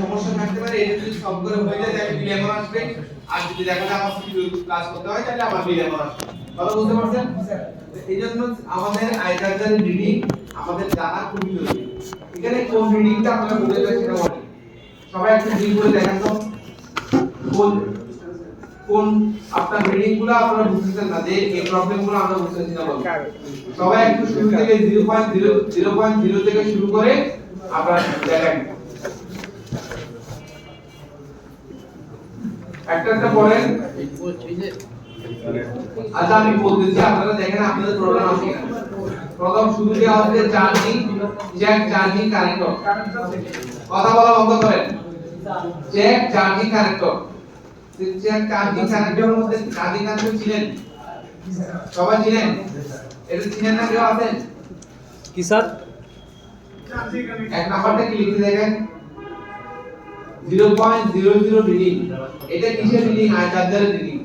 সমস্যা থাকতে পারে, এটা যদি সলভ করে হয়ে যায় তাহলে বিল এমন আসবে, আর যদি দেখা যায় আমার কিছু ক্লাস করতে হয় তাহলে আবার বিল এমন আসবে। কথা বুঝতে পারছেন? এইজন্য আমাদের আইটারজার রিডিং আমাদের জানা খুবই জরুরি। এখানে কোন রিডিংটা আপনারা বুঝে যাবেন সেটা বলি। সবাই একটু রিডিং করে দেখেন তো কোন কোন আপনার রিডিংগুলো আপনারা বুঝতেছেন না, যে এই প্রবলেমগুলো আমরা বুঝতেছি না বলেন। সবাই একটু শুরু থেকে 0.0 থেকে শুরু করে আপনারা দেখেন, একটা বলেন। আচ্ছা আমি বলতেছি, আপনারা দেখেন আপনাদের প্রবলেম আছে কিনা। প্রথম শুরু দেওয়া হচ্ছে চার্জিং, চেক চার্জিং কানেক্টর। কথা বলা বন্ধ করেন। Check charging connector. Check charging কানেক্টরের মধ্যে চার্জিং কানেক্টর চিনেন? সবাই চিনেন? এটা চিনেন না কেউ আছেন? কি স্যার? এক নাম্বারটা কি লিখে দেখেন, 0.00 রিডিং। এটা কিসের রিডিং? আই চার্জারের রিডিং।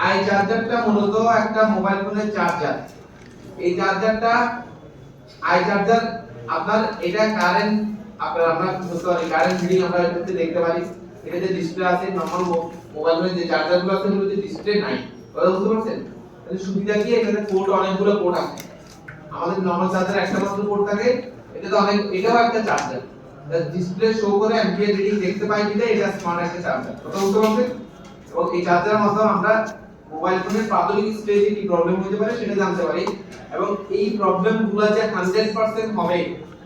আই চার্জারটা মূলত একটা মোবাইল ফোনের চার্জার। এই চার্জারটা আই চার্জার আপনার, এটা কারেন্ট আমরা বুঝতে পারি, কারেন্ট রিডিং আমরা এটাতে দেখতে পারি। এটাতে ডিসপ্লে আছে, নরমাল মোবাইল ফোনের যে চার্জারগুলো আছে ওগুলোতে ডিসপ্লে নাই। কথা বুঝতে পারছেন? তাহলে সুবিধা কি, এখানে পোর্ট, অনেকগুলো পোর্ট আছে। আমাদের নরমাল চার্জার একটা মাত্র পোর্ট থাকে, এটা তো অনেক, এটাও একটা চার্জার। ডিসপ্লে শো করে অ্যাম্পিয়ার রিডিং দেখতে পাই কিনা, এটা স্মার্ট একটা চার্জার। কথা বুঝতে পারছেন? এবং এই চার্জারের মাধ্যমে আমরা মোবাইল ফোনের প্রাথমিক স্টেজে কি প্রবলেম হতে পারে সেটা জানতে পারি, এবং এই প্রবলেমগুলো যে 100% হবে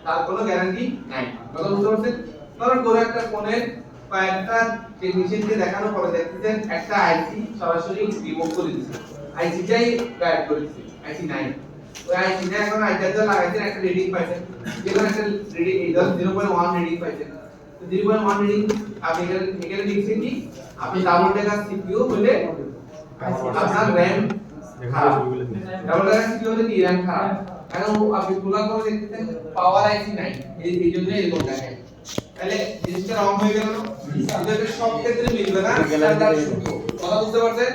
তার কোনো গ্যারান্টি নাই। কথা বুঝতে পারছেন? ধরুন কোনো একটা ফোনের কয়েকটা টেকনিশিয়ানকে দেখানোর পরে দেখতেছেন একটা আইসি সরাসরি রিমুভ করে দিয়েছে, আইসিটাই গায়েব করে দিয়েছে, আইসি নাই। ওই আইসিটা এখন আইচার্জার লাগাইছেন, একটা রিডিং পাইছেন, যেখানে একটা রিডিং 0.1 রিডিং পাইছেন। তো 0.1 রিডিং আপনি এখানে লিখছেন কি, আপনি ডাবল ডেকার সিপিইউ হলে আপনার র‍্যাম খারাপ, ডাবল ডেকার সিপিইউ হলে কি র‍্যাম খারাপ। এখন আপনি খোলা করে দেখতেছেন পাওয়ার আইসি নাই, এই জন্য এরকম দেখায়। তাহলে জিনিসটা রং হয়ে গেল না? এটা সব ক্ষেত্রে মিলবে না স্ট্যান্ডার্ড সূত্র। কথা বুঝতে পারছেন?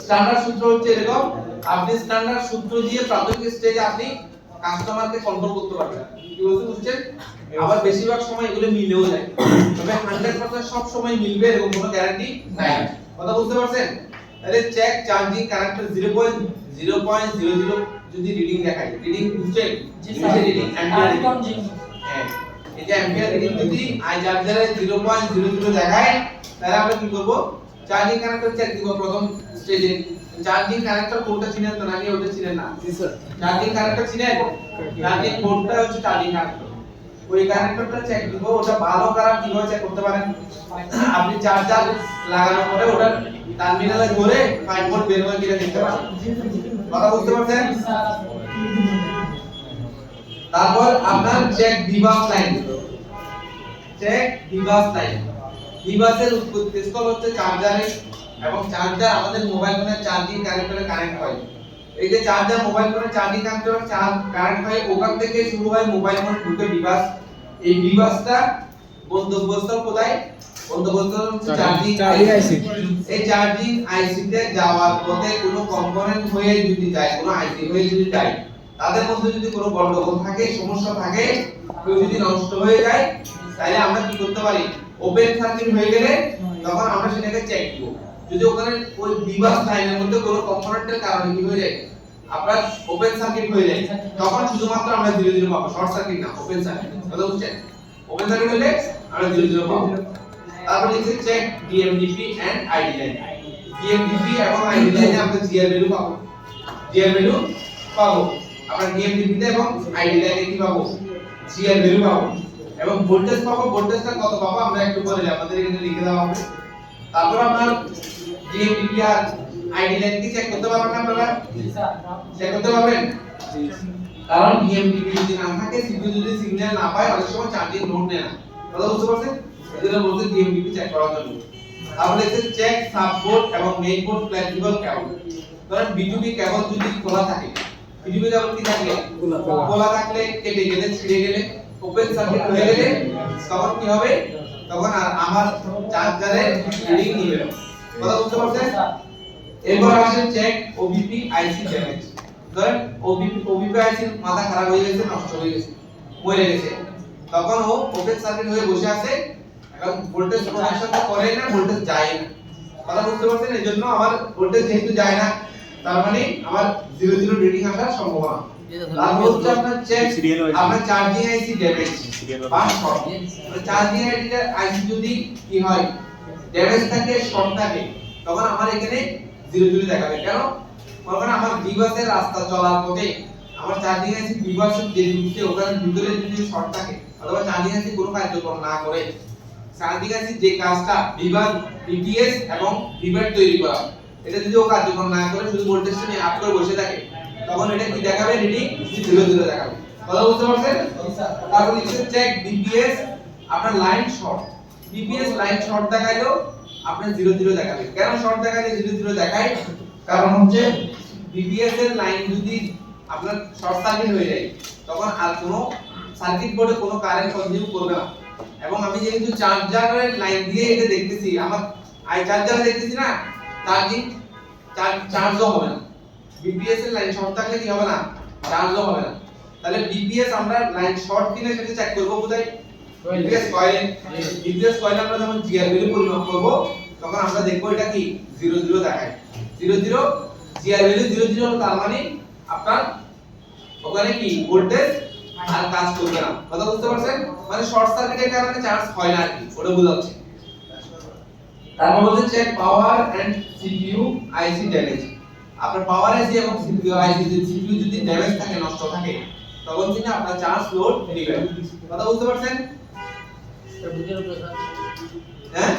স্ট্যান্ডার্ড সূত্র হচ্ছে এরকম, আপনি স্ট্যান্ডার্ড সূত্র দিয়ে প্রাথমিক স্টেজে আপনি কাস্টমারকে কন্ট্রোল করতে পারবেন। কি বলতে বুঝছেন? আবার বেশিরভাগ সময় এগুলো মিলেও যায়, তবে 100% সব সময় মিলবে এরকম কোনো গ্যারান্টি নাই। কথা বুঝতে পারছেন? তাহলে চেক চার্জিং কানেক্টর 0.00 যদি রিডিং দেখায়, রিডিং বুঝছেন? কিসের রিডিং? Ampere reading. হ্যাঁ, এই যে অ্যাম্পিয়ার রিডিং যদি আই চার্জারে 0.00 দেখায়, তাহলে আমরা কি করব? চার্জিং কানেক্টর চেক দিব প্রথম স্টেজে। চার্জিং কানেক্টর কোনটা চিনেন তো নাকি ওটা চিনেন না? জি স্যার। চার্জিং কানেক্টর চিনেন? চার্জিং কোনটা হচ্ছে চার্জিং কানেক্টর। ওই কানেক্টরটা চেক দিব, ওটা ভালো খারাপ কিভাবে চেক করতে পারেন? আপনি চার্জার লাগানোর পরে ওটা টার্মিনালে ধরে 5 ভোল্ট বের হয় কিনা দেখতে পারেন। কথা বুঝতে পারছেন? তারপর আপনার check device line. Check device line. ডিভাইসের উৎপত্তিস্থল হচ্ছে চার্জারে, এবং চার্জার আমাদের মোবাইল ফোনের চার্জিং কানেক্টরে কানেক্ট হয়। এই যে চার্জার মোবাইল ফোনের চার্জিং কানেক্টরে কানেক্ট হয়, ওখান থেকে শুরু হয় মোবাইল ফোন ঢুকে ডিভাইস। এই ডিভাইসটা গন্তব্যস্থল কোথায়? গন্তব্যস্থল হচ্ছে চার্জিং আইসি। এই চার্জিং আইসিতে যাওয়ার পথে কোনো কম্পোনেন্ট হয়ে যদি যায়, কোনো আইসি হয়ে যদি যায়, তাদের মধ্যে যদি কোনো গন্ডগোল থাকে, সমস্যা থাকে, কেউ যদি নষ্ট হয়ে যায়, তাহলে আমরা কি করতে পারি? ওপেন সার্কিট হয়ে গেলে তখন আমরা সেটাকে চেক দিব। যদি ওখানে ওই ডিভাইস লাইনের মধ্যে কোনো কম্পোনেন্টের কারণে কি হয়ে যায়, আপনার ওপেন সার্কিট হয়ে যায়, তখন শুধুমাত্র আমরা 0 পাবো, শর্ট সার্কিট না, ওপেন সার্কিট। কথা বুঝছেন? ওপেন সার্কিট হলে আমরা 0 পাবো। তারপর লিখছে check DMDP and ID line. DMDP এবং আইডি লাইনে আমরা জিআর ভ্যালু পাবো, জিআর ভ্যালু পাবো। আমরা ডিএমডিপি তে এবং আইডি লাইনে কি পাবো? জিআর ভ্যালু পাবো। এবং ভোল্টেজ পাবো, ভোল্টেজটা কত পাবো আমরা একটু পরে আমাদের এখানে লিখে দেওয়া হবে। তারপর আপনার ডিএমডিপি আর আইডি লাইন কি চেক করতে পারবেন আপনারা? জি স্যার। চেক করতে পারবেন? জি। কারণ ডিএমডিপি যদি না থাকে, সিপিইউ যদি সিগন্যাল না পায়, অনেক সময় চার্জিং লোড নেয় না। কথা বুঝতে পারছেন? এজন্য বলতে ডিএমডিপি চেক করার জন্য। তাহলে এসে চেক সাববোর্ড এবং মেইন বোর্ড ফ্লেক্সিবল কেবল। ধরেন বিটুবি কেবল যদি খোলা থাকে, বিটুবি কেবল কি থাকে? খোলা থাকলে, কেটে গেলে, ছিঁড়ে গেলে, ওপেন সার্কিট হয়ে গেলে তখন কি হবে? তখন আর আমার চার্জারে রিডিং নিবে না। কথা বুঝতে পারছেন? এরপর আসে চেক ওবিপি আইসি ড্যামেজ। ধরেন ওবিপি আইসির মাথা খারাপ হয়ে গেছে, নষ্ট হয়ে গেছে, মরে গেছে, তখন ও ওপেন সার্কিট হয়ে বসে আছে, এখন ভোল্টেজ প্রোডাকশন তো করে না, ভোল্টেজ যায় না। কথা বুঝতে পারছেন? এজন্য আমার ভোল্টেজ যেহেতু যায় না, তার মানে আমার 0 রিডিং আসার সম্ভাবনা। তারপর হচ্ছে আপনার চেক, আপনার চার্জিং আইসি ড্যামেজ বা শর্ট। চার্জিং আইসি যদি কি হয়, ড্যামেজ থাকে, শর্ট থাকে, তখন আমার এখানে 0 দেখাবে। কেন? কারণ আমার ডিভাইসের রাস্তা চলার পথে আমার চার্জিং আইসি ডিভাইসের যে দিকে ওখানে ভিতরে যদি শর্ট থাকে অথবা চার্জিং আইসি কোনো কার্যক্রম না করে, চার্জিং আইসি যে কাজটা ডিভাইস বিটিএস এবং ডিভাইস তৈরি করা, এটা যদি ও কার্যক্রম না করে শুধু ভোল্টেজটা নিয়ে আপ করে বসে থাকে, তখন এটা কি দেখাবে? রিডিং 0 দেখাবে। কথা বুঝতে পারছেন? তারপর লিখছে চেক বিপিএস, আপনার line short. BPS line short দেখাইলো আপনার 0 দেখাবে। কেন শর্ট দেখাইলে 0 দেখায়? কারণ হচ্ছে বিপিএস এর লাইন যদি আপনার শর্ট সার্কিট হয়ে যায়, তখন আর কোনো সার্কিট বোর্ডে কোনো কারেন্ট কনজিউম করবে না। এবং আমি যেহেতু চার্জারের লাইন দিয়ে এটা দেখতেছি, আমার আই চার্জারে দেখতেছি না, চার্জও হবে না। বিপিএস এর লাইন শর্ট থাকলে কি হবে না? চার্জও হবে না। তাহলে বিপিএস আমরা লাইন শর্ট কিনা সেটা চেক করব কোথায়? বিপিএস কয়েলে আমরা যখন জিআর ভ্যালু পরিমাপ করব, তখন আমরা দেখব এটা কি 0 দেখায়। 0 জিআর ভ্যালু 0 তার মানে আপনার ওখানে কি ভোল্টেজ আর কাজ করবে না। কথা বুঝতে পারছেন? মানে শর্ট সার্কিটের কারণে চার্জ হয় না আর কি, ওটা বোঝাচ্ছে। তারপর হচ্ছে check power and CPU IC damage. আপনার পাওয়ার আইসি এবং সিপিইউ আইসি যদি সিপিইউ যদি ড্যামেজ থাকে, নষ্ট থাকে, তখন কিন্তু আপনার চার্জ লোড নেবে। কথা বুঝতে পারছেন? স্যার বুঝতে পারছেন? হ্যাঁ,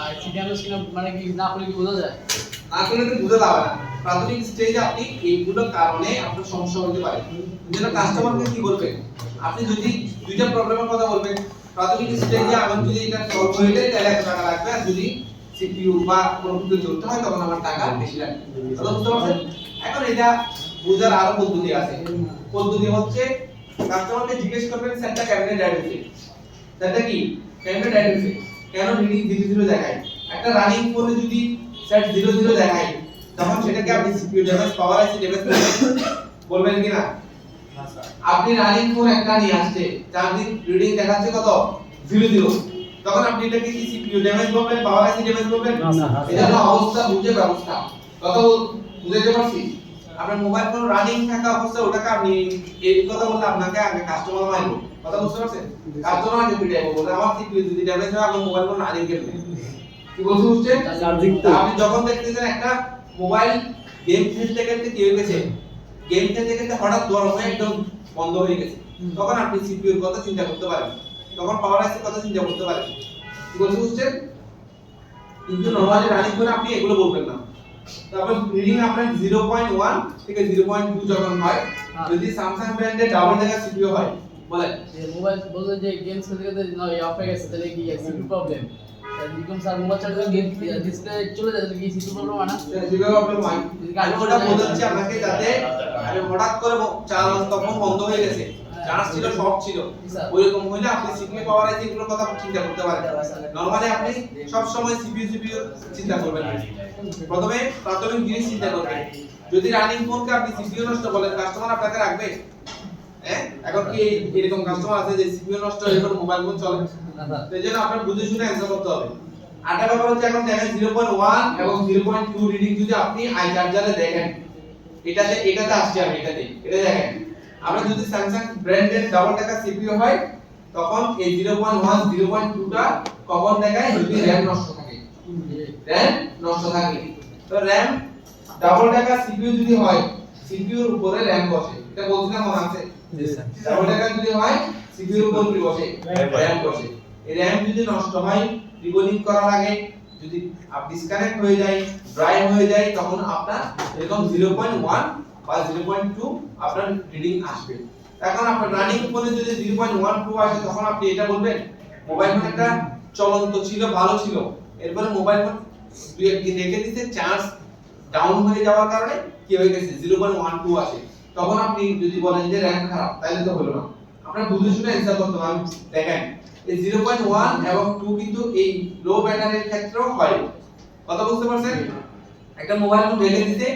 আইসি ড্যামেজ কিনা মানে কি না করলে কি বোঝা যায়? না করলে তো বোঝা যাবে না। প্রাথমিক স্টেজে আপনি এইগুলোর কারণে আপনার সমস্যা হতে পারে। যেন কাস্টমারকে কি বলবেন? আপনি যদি দুইটা প্রবলেমের কথা বলবেন, প্রাথমিক স্টেজে আমার যদি এটা সলভ হয়ে যায় তাহলে 1 টাকা লাগবে, আর যদি সিপিইউ বা কোনো কিছু জড়তে হয় তখন আমার টাকা বেশি লাগবে। কথা বুঝতে পারছেন? এখন এটা বোঝার আরো পদ্ধতি আছে। পদ্ধতি হচ্ছে কাস্টমারকে জিজ্ঞেস করবেন সেটটা কেমনে ড্রাইভ হচ্ছে। সেটটা কি কেমনে ড্রাইভ হচ্ছে, কেন রিডিং 0 দেখায়। একটা রানিং ফোনে যদি সেট 0 দেখায়, তখন সেটাকে আপনি সিপিইউ ড্যামেজ, পাওয়ার আইসি ড্যামেজ বলবেন কি না? আপনি রানিং ফোন একটা নিয়ে আসছে, চার্জিং রিডিং দেখাচ্ছে কত? 0, তখন আপনি এটাকে কি সিপিইউ ড্যামেজ বলবেন, পাওয়ার আইসি ড্যামেজ বলবেন? এটা হলো অবস্থা বুঝে ব্যবস্থা। কথা বুঝাইতে পারছি? আপনার মোবাইল ফোন রানিং থাকা অবস্থায় ওটাকে আপনি এই কথা বললে আপনাকে আগে কাস্টমার মারবে। কথা বুঝতে পারছেন? কাস্টমার আগে পিটাইবো, বলে আমার সিপিইউ যদি ড্যামেজ হয় আপনার মোবাইল ফোন রানিং কেমনে? কি বলতে বুঝছেন? চার্জিং তো আপনি যখন দেখতেছেন একটা মোবাইল গেম খেলতে খেলতে কি হয়ে গেছে, গেম খেলতে খেলতে হঠাৎ গরম হয়ে একদম বন্ধ হয়ে গেছে, তখন আপনি সিপিইউ এর কথা চিন্তা করতে পারেন, তখন পাওয়ার আইসি এর কথা চিন্তা করতে পারেন। কি বলতে বুঝছেন? কিন্তু নরমালি রানিং করে আপনি এগুলো বলবেন না। তারপর রিডিং আপনার 0.1 থেকে 0.2 যখন হয়, যদি স্যামসাং ব্র্যান্ডের ডাবল ডেকার সিপিইউ হয়, বলেন যে মোবাইল বলতে যে গেমস খেলতে খেলতে নয় অফ হয়ে গেছে, তাহলে কি সিপিইউ প্রবলেম? এরকম sir mobile charge game display চলে যায়, তাহলে কি সিপিইউ প্রবলেম হয় না? সিপিইউ প্রবলেম হয়। আমি ওটা বলছি আপনাকে, যাতে আমি হঠাৎ করে চার্জ তখন বন্ধ হয়ে গেছে, চার্জ ছিল, শর্ট ছিল, ওইরকম হইলে আপনি সিপিইউ পাওয়ার আইসি এগুলোর কথা চিন্তা করতে পারেন। নরমালি আপনি সব সময় সিপিইউ চিন্তা করবেন না। প্রথমে প্রাথমিক জিনিস চিন্তা করবেন। যদি রানিং ফোনকে আপনি সিপিইউ নষ্ট বলেন, কাস্টমার আপনাকে রাখবে? হ্যাঁ, এখন কি এরকম কাস্টমার আছে যে সিপিইউ নষ্ট হলে কোনো মোবাইল ফোন চলে না? এজন্য আপনার বুঝে শুনে অ্যানসার করতে হবে। আরেকটা ব্যাপার হচ্ছে, এখন দেখেন 0.1 এবং 0.2 রিডিং যদি আপনি আই চার্জারে দেখেন, এটাতে আসছে, আমি এটা দেখেন, আমরা যদি স্যামসাং ব্র্যান্ডের ডাবল টাকা সিপিইউ হয়, তখন এই 0.1 0.2টা কখন দেখায়? যদি র‍্যাম নষ্ট থাকে। র‍্যাম নষ্ট থাকে, তো র‍্যাম ডাবল টাকা সিপিইউ যদি হয়, সিপিইউর উপরে র‍্যাম বসে, এটা বলছিলাম মনে আছে? জি স্যার। ডাবল টাকা যদি হয়, সিপিইউর উপর কি বসে? র‍্যাম বসে। এই র‍্যাম যদি নষ্ট হয়, রিবোলিং করা লাগে, যদি ডিসকানেক্ট হয়ে যায়, ড্রাই হয়ে যায়, তখন আপনার এরকম 0.1 বা 0.2 আপনার রিডিং আসবে। এখন আপনার রানিং ফোনে যদি 0.12 আসে, তখন আপনি এটা বলবেন মোবাইল ফোন একটা চলন্ত ছিল, ভালো ছিল, এরপরে মোবাইল ফোন দুই একদিন রেখে দিতে চার্জ ডাউন হয়ে যাওয়ার কারণে কি হয়ে গেছে, 0.12 আসে, তখন আপনি যদি বলেন যে র‍্যাম খারাপ, তাহলে তো হলো না। আপনারা বুঝে শুনে অ্যানসার করতে পারেন। দেখেন এই 0.1 এবং 2 কিন্তু এই লো ব্যাটারির ক্ষেত্রেও হয়। কথা বুঝতে পারছেন? একটা মোবাইল ফোন রেখে দিতে,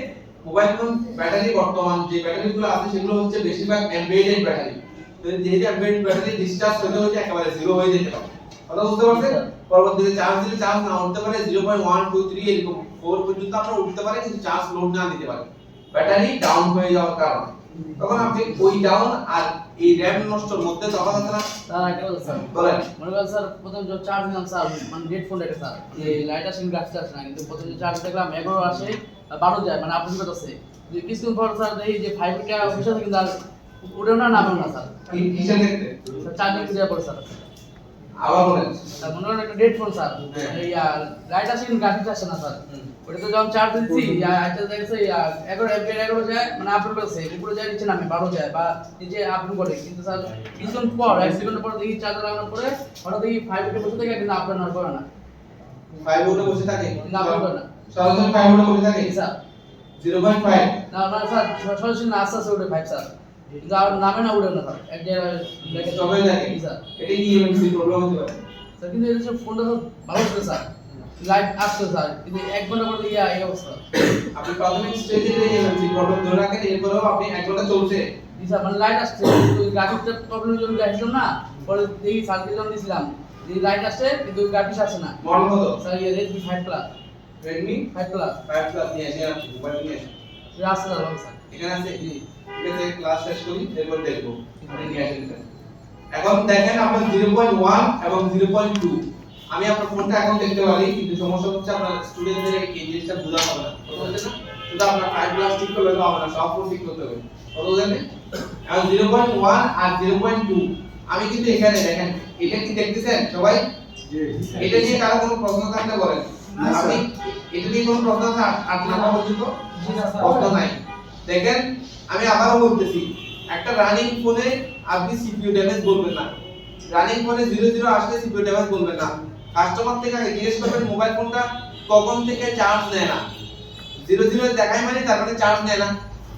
মোবাইল ফোন ব্যাটারি বর্তমান যে ব্যাটারিগুলো আছে সেগুলো হচ্ছে বেশিরভাগ এমবেডেড ব্যাটারি। তো যেহেতু ব্যাটারি ডিসচার্জ হতে হতে একেবারে জিরো হয়ে যেতে পারে। কথা বুঝতে পারছেন? পরবর্তীতে চার্জ দিলে চার্জ না উঠতে পারে 0.1 2 3 এরকম 4 পর্যন্ত আপনার উঠতে পারে, কিন্তু চার্জ লোড না দিতে পারে ব্যাটারি ডাউন হয়ে যাওয়ার কারণে। তখন আপনি ওই ডাউন আর এই র‍্যাম নষ্টর মধ্যে তফাৎ আছে না? স্যার একটা কথা স্যার, বলেন। মনে করেন স্যার প্রথম যে চার্জ দিলাম স্যার, মানে ডেড ফোন এটা স্যার, যে লাইট আসে গ্রাফিক্স আসে না, কিন্তু প্রথম যে চার্জ দেখলাম 11 আসে আর 12 যায়, মানে আপনি করতেছে যে কিছুক্ষণ পর স্যার দেখি যে 5 টা অফিস আছে কিন্তু আর উড়েও না নামেও না স্যার। কিসের ক্ষেত্রে? স্যার চার্জিং দিয়ে পড়ে স্যার। আবার বলেন। স্যার মনে করেন একটা ডেড ফোন স্যার, এই লাইট আসে কিন্তু গ্রাফিক্স আসে না স্যার। ওটা তো যখন চার্জ দিচ্ছি আইটা দেখছে 11 এমপিআর 11 যায়, মানে আপলোড করছে উপরে যায় নিচে নামে 12 যায়, বা নিচে আপলোড করে, কিন্তু স্যার কিছুক্ষণ পর 1 সেকেন্ড পর দেখি চার্জ লাগানোর পরে হঠাৎ দেখি 5 এ বসে থাকে কিন্তু আপলোড না করে না। 5 ভোল্টে বসে থাকে না আপলোড করে না সরাসরি 5 ভোল্টে বসে থাকে স্যার। 0.5 না না স্যার সরাসরি না আস্তে আস্তে উঠে 5 স্যার, কিন্তু আর নামে না উড়ে না স্যার, এক জায়গায় লেগে সবাই থাকে স্যার। এটা কি এমএমসি প্রবলেম হতে পারে? স্যার কিন্তু এটা ফোনটা তো ভালো ছিল স্যার, লাইট আসছে স্যার, কিন্তু 1 ঘন্টা পর দেখি এই অবস্থা। আপনি প্রাথমিক স্টেজে এমএমসি প্রবলেম ধরে রাখেন, এরপরেও আপনি 1 ঘন্টা চলছে। জি স্যার, মানে লাইট আসছে কিন্তু গ্রাফিক্সের প্রবলেমের জন্য দেখছিলাম না, পরে দেখি সার্কিট যখন দিয়েছিলাম যে লাইট আসছে কিন্তু গ্রাফিক্স আসে না। মডেল কত? Sir Redmi 5 Plus। Redmi 5 Plus 5 plus নিয়ে আসেন, আপনি মোবাইল নিয়ে আসেন। এটা আসছে স্যার, ভালো স্যার। এখানে আছে? জি ঠিক আছে, ক্লাস শেষ করি এরপর দেখবো আপনি নিয়ে আসেন এটা। এখন দেখেন আপনার 0.1 এবং 0.2 আমি আপনার ফোনটা এখন দেখতে পারি, কিন্তু সমস্যা হচ্ছে আপনার স্টুডেন্টদের এই জিনিসটা বোঝা হবে না, কথা বলছেন না? শুধু আপনার 5 প্লাস ঠিক করলে তো হবে না, সব ফোন ঠিক করতে হবে, কথা বলছেন? এখন 0.1 আর 0.2 আমি কিন্তু এখানে দেখেন, এটা কি দেখতেছেন সবাই? এটা নিয়ে কারো কোনো প্রশ্ন থাকলে বলেন। আপনি এটা নিয়ে কোনো প্রশ্ন আছে? 8 নাম্বার পর্যন্ত প্রশ্ন নাই। দেখেন আমি আবারও বলতেছি, একটা রানিং ফোনে আপনি সিপিইউ ড্যামেজ বলবেন না, রানিং ফোনে 00 আসলে সিপিইউ ড্যামেজ বলবেন না। কাস্টমার থেকে আগে জিজ্ঞেস করবেন মোবাইল ফোনটা কখন থেকে চার্জ নেয় না। 00 দেখায় মানে তার মানে চার্জ নেয় না।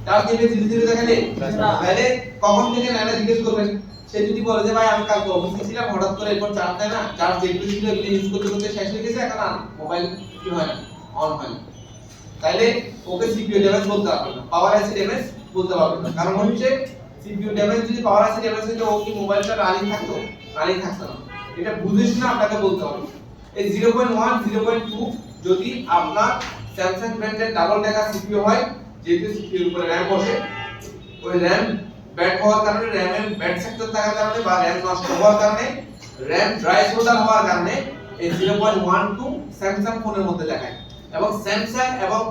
চার্জ দিলে 00 দেখালে তাহলে কখন থেকে নেয় না জিজ্ঞেস করবেন। সে যদি বলে যে ভাই আমি কালকে অফিসে ছিলাম হঠাৎ করে এরপর চার্জ দেয় না, চার্জ যেগুলো ছিল এগুলো ইউজ করতে করতে শেষ হয়ে গেছে, এখন আর মোবাইল কি হয় না, অন হয় না, তাইলে ওকে সিপিইউ ড্যামেজ বলতে পারবেন না, পাওয়ার আইসি ড্যামেজ বলতে পারবেন না। কারণ হচ্ছে সিপিইউ ড্যামেজ যদি পাওয়ার আইসি ড্যামেজ হতো, ও কি মোবাইলটা রানিং থাকতো? রানিং থাকতো না। এটা বুঝে শুনে আপনাকে বলতে হবে। এই 0.1 0.2 যদি আপনার স্যামসাং ব্র্যান্ডের ডাবল ডেকার সিপিইউ হয়, যেহেতু সিপিইউ এর উপরে র‍্যাম বসে, ওই র‍্যাম ব্যাড হওয়ার কারণে, র‍্যামের ব্যাড সেক্টর থাকার কারণে বা র‍্যাম নষ্ট হওয়ার কারণে, র‍্যাম ড্রাই শোল্ডার হওয়ার কারণে এই 0.12 স্যামসাং ফোনের মধ্যে দেখায়। এবং স্যামসাং এবং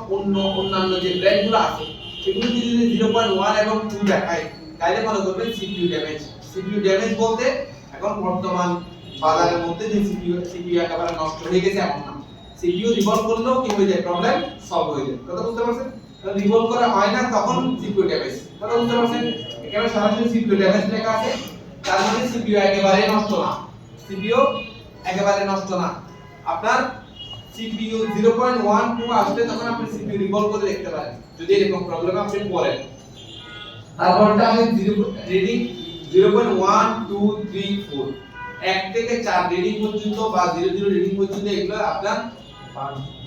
অন্যান্য যে ব্র্যান্ডগুলো আছে সেগুলো যদি 0.1 এবং 2 দেখায়, তাহলে মনে করবেন সিপিইউ ড্যামেজ। সিপিইউ ড্যামেজ বলতে এখন বর্তমান বাজারের মধ্যে যে সিপিইউ একেবারে নষ্ট হয়ে গেছে এমন না, সিপিইউ রিভলভ করলেও কি হয়ে যায়, প্রবলেম সলভ হয়ে যায়। কথা বুঝতে পারছেন? রিভলভ করা হয় না তখন সিপিইউ ড্যামেজ। কথা বুঝতে পারছেন? এখানে সরাসরি সিপিইউ ড্যামেজ লেখা আছে, তার মানে সিপিইউ একেবারে নষ্ট না, সিপিইউ একেবারে নষ্ট না। আপনার সিপিইউ 0.12 আসলে তখন আপনি সিপিইউ রিভলভ করে দেখতে পারেন যদি এরকম প্রবলেম আপনি পড়েন। তারপরটা আছে রিডিং 0.1 2 3 4 1 থেকে 4 রিডিং পর্যন্ত বা 00 রিডিং পর্যন্ত এগুলো আপনার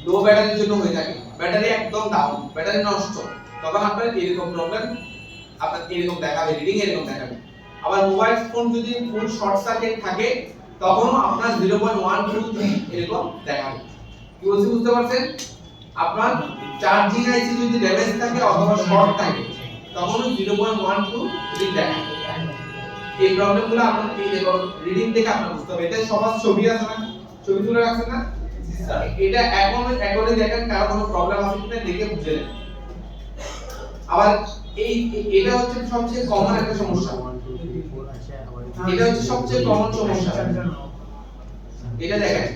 লো ব্যাটারির জন্য হয়ে থাকে, ব্যাটারি একদম ডাউন, ব্যাটারি নষ্ট, তখন আপনার এরকম প্রবলেম আপনার এরকম দেখাবে, রিডিং এরকম দেখাবে। আবার মোবাইল ফোন যদি ফুল শর্ট সার্কিট থাকে তখন আপনার 0.1 2 3 এরকম দেখাবে। কি বলছি বুঝতে পারছেন? আপনার চার্জিং আইসি যদি ড্যামেজ থাকে অথবা শর্ট থাকে তখন 0.1 2 3 দেখাবে। এই প্রবলেমগুলো আপনার এই রিডিং থেকে আপনার বুঝতে হবে। এটা সবার ছবি আছে না, ছবি তুলে রাখছেন না? এটা এখনই দেখেন কারো কোনো প্রবলেম আছে কিনা দেখে বুঝে নেন। আবার এটা হচ্ছে সবচেয়ে কমন একটা সমস্যা, এটা হচ্ছে সবচেয়ে কমন সমস্যা। এটা দেখেন,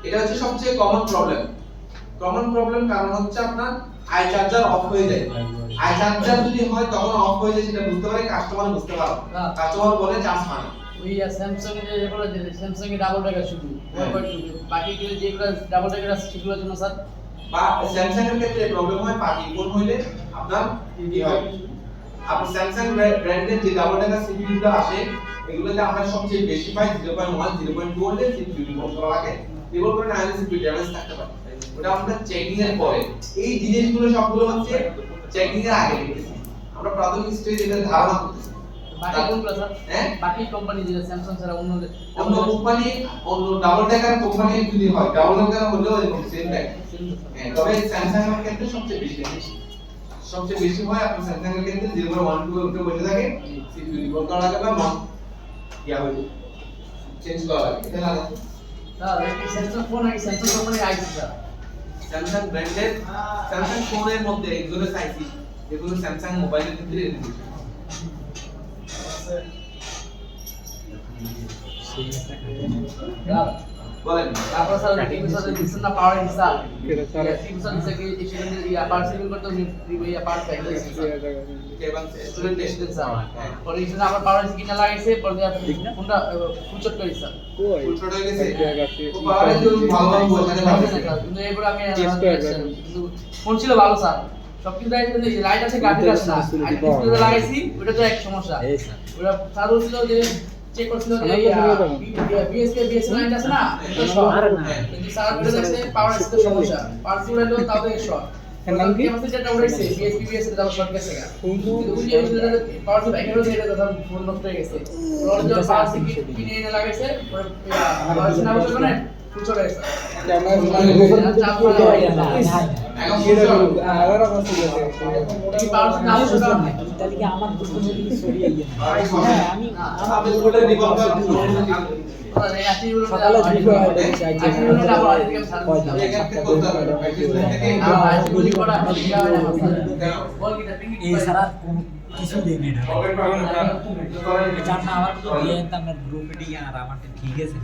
এটা হচ্ছে সবচেয়ে কমন প্রবলেম। কমন প্রবলেম কারণ হচ্ছে আপনার আই চার্জার অফ হয়ে যায়। আই চার্জার যদি হয় তখন অফ হয়ে যায়, সেটা বুঝতে পারে কাস্টমার, বুঝতে পারে কাস্টমার বলে চার্জ হয় না। ওই স্যামসাং এর যেগুলো স্যামসাং এর ডাবল ডেকার শুধু 1.2, বাকি যেগুলো ডাবল ডেকার আছে সেগুলোর জন্য স্যার, বা স্যামসাং এর ক্ষেত্রে প্রবলেম হয় পার্টি কোন হইলে আপনার কি হয়, আপনি স্যামসাং ব্র্যান্ডের যে ডাবল ডেকার সিপিইউ গুলো আসে এগুলোতে আমরা সবচেয়ে বেশি পাই 0.1 0.2 হলে সিপিইউ রিভলভ করা লাগে, রিভলভ করে না হলে সিপিইউ ড্যামেজ থাকতে পারে। ওটা আমরা চেকিং এর পরে, এই জিনিসগুলো সবগুলো হচ্ছে চেকিং এর আগে দেখতেছি। আমরা প্রাথমিক স্টেজ এটা ধারণা করতেছি। বাকি কোনগুলো স্যার? হ্যাঁ? বাকি কোম্পানি যেটা স্যামসাং ছাড়া অন্য অন্য কোম্পানি, অন্য ডাবল ডেকার কোম্পানি যদি হয়, ডাবল ডেকার হলেও এরকম সেম ব্যাগ। হ্যাঁ, তবে স্যামসাং এর ক্ষেত্রে সবচেয়ে বেশি হয় আপনার স্যামসাং এর ক্ষেত্রে 0.1 টু উঠে বসে থাকে, সিপিইউ রিপোর্ট করা লাগে বা নন ইয়া হয়ে চেঞ্জ করা লাগে। এটা না স্যার এই স্যামসাং ফোন নাকি স্যামসাং কোম্পানি আইসি স্যার? স্যামসাং ব্র্যান্ডের স্যামসাং ফোনের মধ্যে এগুলো আইসি যেগুলো স্যামসাং মোবাইলের ক্ষেত্রে এরকম। স্যার বলেন তারপর স্যার টিভি সাথে দিচ্ছেন না পাওয়ার হিসাব টিভি সাথে দিচ্ছে কি সেখানে ইয়া পাওয়ার সেভিং করতে ইয়া পাওয়ার প্যাক দিচ্ছে এবং স্টুডেন্ট টেস্টেড স্যার পরে এই জন্য আবার পাওয়ার কিনা লাগাইছে পরে ফোনটা ফুলচট করে স্যার ফুল ছোট হয়ে গেছে ও পাওয়ারে তো ভালোভাবে বোঝাতে পারতেছে না। কিন্তু এরপর আমি কিন্তু ফোন ছিল ভালো স্যার সবকিছু লাইট কিন্তু লাইট আছে গাড়ি আছে না আর ডিসপ্লে লাগাইছি ওটা তো এক সমস্যা ওটা স্যার বলছিল যে চেক করছিল যে বিএসপি লাইট আছে না এটা শর্ট কিন্তু স্যার বলে দেখছে পাওয়ার এসে সমস্যা পাওয়ার ফুল হলো তাও থেকে শর্ট নাম কি আমাদের যেটা উড়াইছে বিএসপি তাও শর্ট গেছে গা কিন্তু ওই যে পাওয়ার ফুল এখানে যেটা কথা ফোন নষ্ট হয়ে গেছে ওর যে পাওয়ার কিনে এনে লাগাইছে পরে পাওয়ার না বলতে না ফুল চলে গেছে চাপ করে এখন ফুল ছোট আবার অবস্থা এই পাওয়ার না বলতে না তাহলে কি আমার তো কোনো কিছু সরিয়ে গিয়ে আমি আমি ওটা রিভলভ সকালে ঠিক হয় এখান থেকে করতে হবে প্র্যাকটিস থেকে এই সারা কোন কিছু দেই না এটা জানা আমার তো দিয়ে আমরা গ্রুপে দিয়ে আর আমার ঠিক আছে